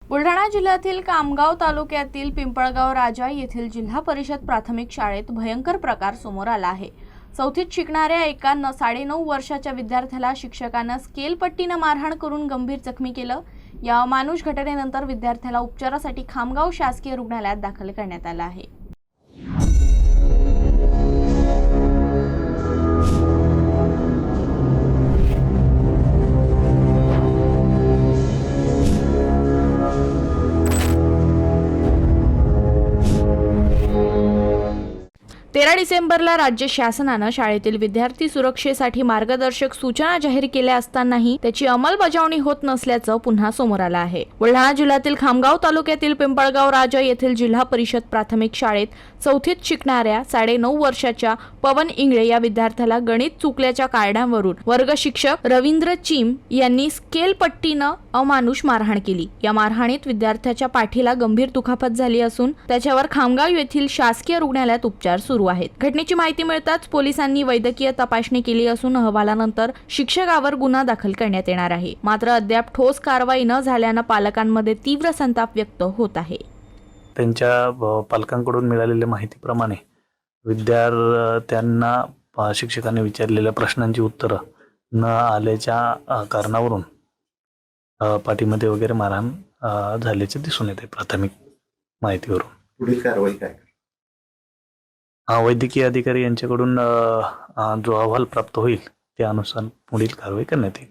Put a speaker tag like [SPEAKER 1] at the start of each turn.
[SPEAKER 1] बुलढाणा जिल्ह्यातील खामगाव तालुक्यातील पिंपळगाव राजा येथील जिल्हा परिषद प्राथमिक शाळेत भयंकर प्रकार समोर आला आहे। चौथीत शिकणाऱ्या एका 9.5 वर्षाच्या विद्यार्थ्याला शिक्षकानं स्केलपट्टीनं मारहाण करून गंभीर जखमी केलं। या अमानुष घटनेनंतर विद्यार्थ्याला उपचारासाठी खामगाव शासकीय रुग्णालयात दाखल करण्यात आलं आहे। तेरा डिसेंबरला राज्य शासनानं शाळेतील विद्यार्थी सुरक्षेसाठी मार्गदर्शक सूचना जाहीर केल्या असतानाही त्याची अंमलबजावणी होत नसल्याचं पुन्हा समोर आलं आहे। बुलढाणा जिल्ह्यातील खामगाव तालुक्यातील पिंपळगाव राजा येथील जिल्हा परिषद प्राथमिक शाळेत चौथीत शिकणाऱ्या 9.5 वर्षाच्या पवन इंगळे या विद्यार्थ्याला गणित चुकल्याच्या कारणावरून वर्ग शिक्षक रवींद्र चिम यांनी स्केलपट्टीनं अमानुष मारहाण केली। या मारहाणीत विद्यार्थ्याच्या पाठीला गंभीर दुखापत झाली असून त्याच्यावर खामगाव येथील शासकीय रुग्णालयात उपचार सुरू आहेत। घटनेची माहिती मिळताच पोलिसांनी वैद्यकीय तपासणी केली असून अहवालानंतर शिक्षकावर गुन्हा दाखल करण्यात येणार आहे। मात्र अद्याप ठोस कारवाई न झाल्यानं पालकांमध्ये तीव्र संताप व्यक्त होत आहे।
[SPEAKER 2] त्यांच्या पालकांकडून मिळालेल्या माहितीप्रमाणे विद्यार्थ्यांना शिक्षकांनी विचारलेल्या प्रश्नांची उत्तरं न आल्याच्या कारणावरून पाठीमध्ये वगैरे मारहाण झाल्याचे दिसून येते। प्राथमिक माहितीवरून
[SPEAKER 3] पुढील कारवाई काय?
[SPEAKER 2] वैद्यकीय अधिकारी यांच्याकडून जो अहवाल प्राप्त होईल त्यानुसार पुढील कारवाई करण्यात येईल।